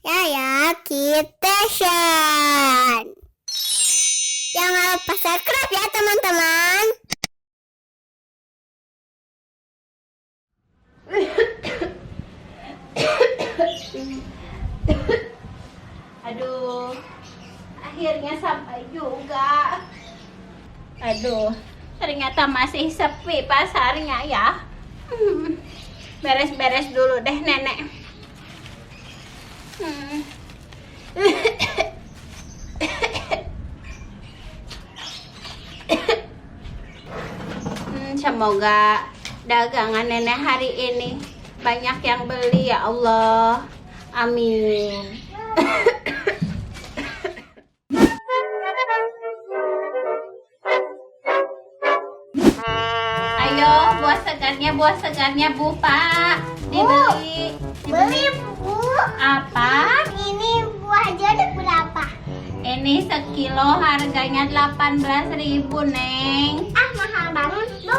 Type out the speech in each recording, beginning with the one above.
Yaya Kitchen. Jangan lupa subscribe ya teman-teman. Aduh, akhirnya sampai juga. Aduh, ternyata masih sepi pasarnya ya. Beres-beres dulu deh nenek. Semoga dagangan nenek hari ini banyak yang beli ya Allah. Amin. Ayo, buah segarnya Bu Pak. Dibeli. Beli Bu. Apa? Ini buah jeruk berapa? Ini sekilo harganya 18.000 Neng. Ah, mahal banget Bu.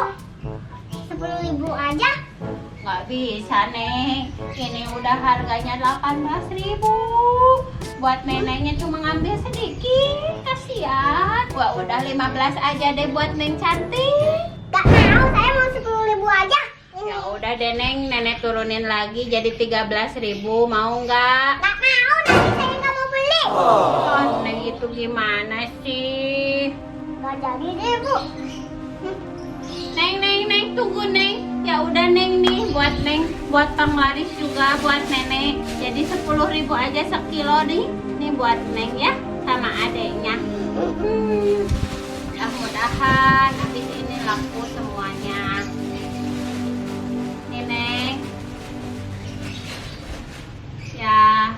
10.000 aja. Nggak bisa Neng. Ini udah harganya 18.000. Buat neneknya cuma ngambil sedikit. Kasihan. Wah, udah 15 aja deh buat Neng cantik. Gak mau, saya mau 10.000 aja. Ya udah deh Neng, nenek turunin lagi jadi 13.000. Mau nggak? Gak mau, nanti saya gak mau beli. Oh, Neng itu gimana sih? Gak jadi deh Bu. Neng, tunggu Neng. Ya udah Neng nih, buat Neng, buat penglaris juga buat nenek. Jadi 10.000 aja sekilo nih. Nih buat Neng ya, sama adeknya. Mudah-mudahan habis ini laku semuanya. Nih Neng. Ya.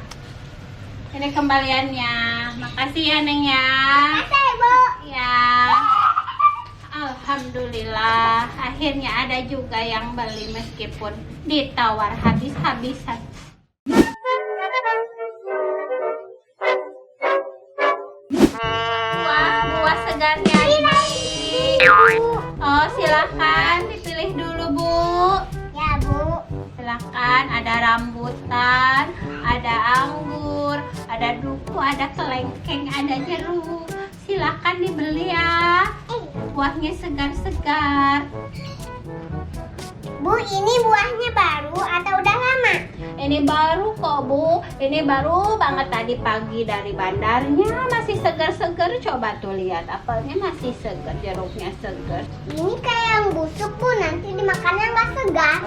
Ini kembaliannya. Makasih ya Neng ya. Makasih Bu. Ya. Alhamdulillah, akhirnya ada juga yang beli meskipun ditawar habis-habisan. Buah segarnya ini. Oh, silakan dipilih dulu Bu. Ya Bu. Silakan, ada rambutan, ada anggur, ada duku, ada kelengkeng, ada jeruk. Silakan dibeli ya. Buahnya segar-segar. Bu, ini buahnya baru atau udah lama? Ini baru kok Bu. Ini baru banget tadi pagi dari bandarnya. Masih segar-segar. Coba tuh lihat, apelnya masih segar, jeruknya segar. Ini kayak yang busuk Bu, nanti dimakannya nggak segar.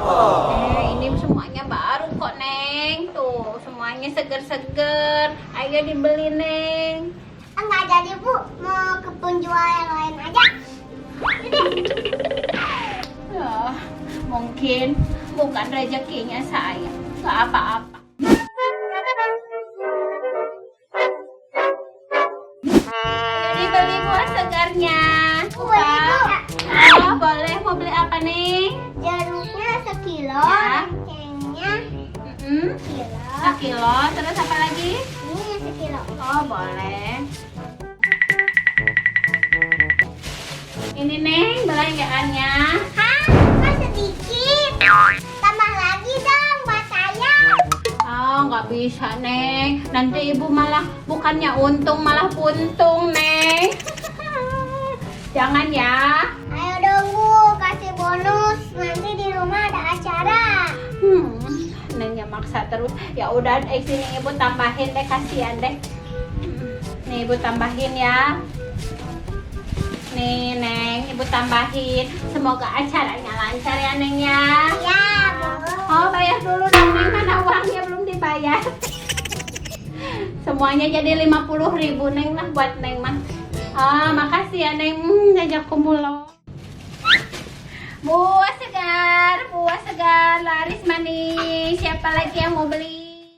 Ini semuanya baru kok Neng. Tuh, semuanya segar-segar. Ayo dibeli Neng. Nggak jadi Bu, mau ke penjual yang lain aja. Ya, mungkin bukan rezekinya saya. Gak apa-apa. Ayo dibeli buah segarnya. Boleh Bu. Oh, boleh. Mau beli apa nih? Jeruknya sekilo, Ya. kengnya sekilo. Sekilo. Terus apa lagi? Ini sekilo. Oh, boleh. Ini Neng, belanjaannya. Hah? Kok sedikit? Tambah lagi dong buat saya. Oh, nggak bisa Neng. Nanti ibu malah bukannya untung, malah buntung Neng. Jangan ya. Ayo dong Bu, kasih bonus. Nanti di rumah ada acara. Nengnya maksa terus. Ya udah, sini ibu tambahin deh, kasihan deh. Nih ibu tambahin ya. Nih Neng, ibu tambahin. Semoga acaranya lancar ya Neng ya. Ya Bu. Oh, bayar dulu dong Neng, mana uangnya belum dibayar. Semuanya jadi 50.000 Neng lah buat Neng mah. Ah, makasih ya Neng. Jazakumullah. Buah segar, laris manis. Siapa lagi yang mau beli?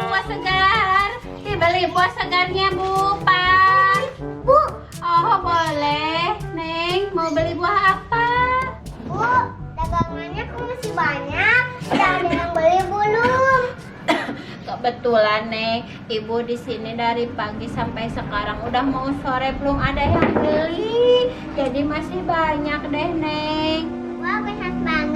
Buah segar. Dibeli buah segarnya Bu Pak. Bu, Oh, boleh. Neng, mau beli buah apa? Bu, dagangannya kok masih banyak. Udah ada yang beli belum? Kebetulan Neng, ibu di sini dari pagi sampai sekarang udah mau sore belum ada yang beli. Jadi masih banyak deh Neng. Wah, besar banget.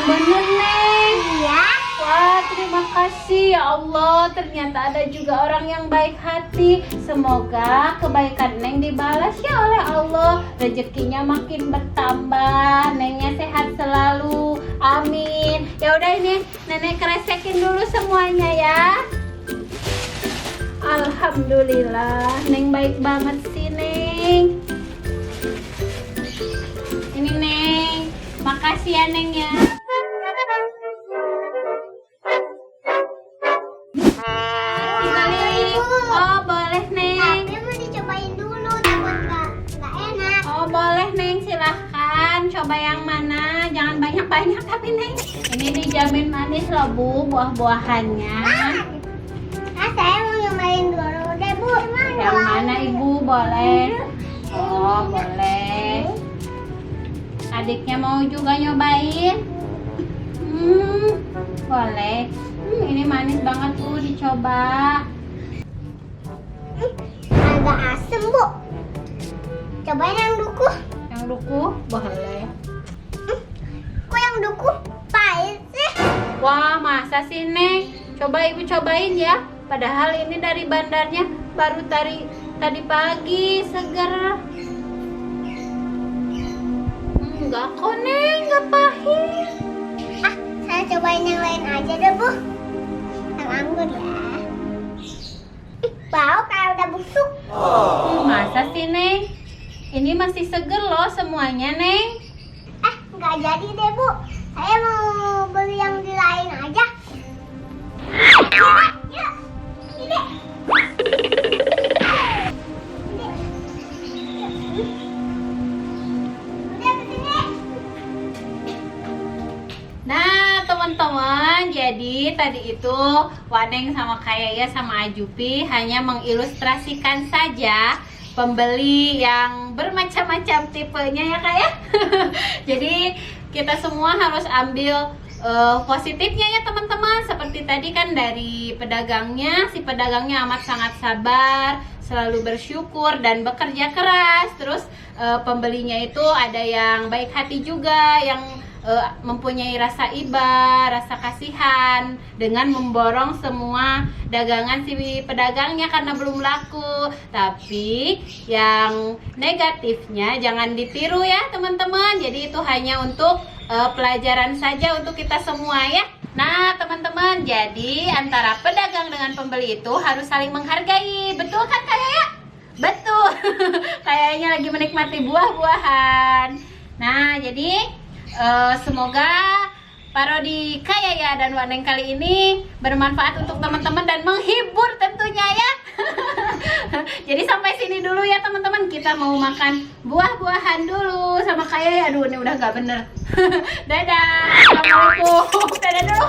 Yang bener Neng. Iya. Wah, terima kasih ya Allah. Ternyata ada juga orang yang baik hati. Semoga kebaikan Neng dibalas ya oleh Allah. Rezekinya makin bertambah. Nengnya sehat selalu. Amin. Ya udah ini Nenek kresekin dulu semuanya ya. Alhamdulillah, Neng baik banget sih Neng. Ini Neng, makasih ya Neng ya. Oh boleh Neng. Tapi mau dicobain dulu, takut nggak enak. Oh boleh Neng, silahkan. Coba yang mana, jangan banyak-banyak tapi Neng. Ini dijamin manis loh Bu, buah-buahannya. Saya mau nyobain dulu deh Bu. Yang mana Ibu boleh? Oh boleh. Adiknya mau juga nyobain? Boleh. Ini manis banget Bu, dicoba. Agak asem Bu. Cobain yang duku. Yang duku boleh. Kok yang duku pahit sih? Wah masa sih Neng? Coba Ibu cobain ya. Padahal ini dari bandarnya baru tadi pagi, seger. Enggak kok Neng, enggak pahit. Saya cobain yang lain aja deh Bu. Yang anggur ya. Bau kayak udah busuk. Masa sih Neng? Ini masih seger loh semuanya Neng. Nggak jadi deh Bu. Saya mau beli yang di lain aja. Ya, ini. Udah kesini. Nah teman-teman, jadi tadi itu Waneng sama Kayaya sama Ajupi hanya mengilustrasikan saja pembeli yang bermacam-macam tipenya ya Kak ya. Jadi kita semua harus ambil positifnya ya teman-teman. Seperti tadi kan dari pedagangnya, si pedagangnya amat sangat sabar, selalu bersyukur dan bekerja keras. Terus pembelinya itu ada yang baik hati juga, yang mempunyai rasa iba, rasa kasihan dengan memborong semua dagangan si pedagangnya karena belum laku. Tapi yang negatifnya jangan ditiru ya teman-teman. Jadi itu hanya untuk pelajaran saja untuk kita semua ya. Nah teman-teman, jadi antara pedagang dengan pembeli itu harus saling menghargai. Betul kan Kayaya? Betul. Kayaknya lagi menikmati buah-buahan. Nah jadi semoga parodi Kayaya dan Waneng kali ini bermanfaat untuk teman-teman dan menghibur tentunya ya. Jadi sampai sini dulu ya teman-teman. Kita mau makan buah-buahan dulu sama Kayaya. Aduh ini udah gak bener. Dadah. Assalamualaikum. Dadah dulu.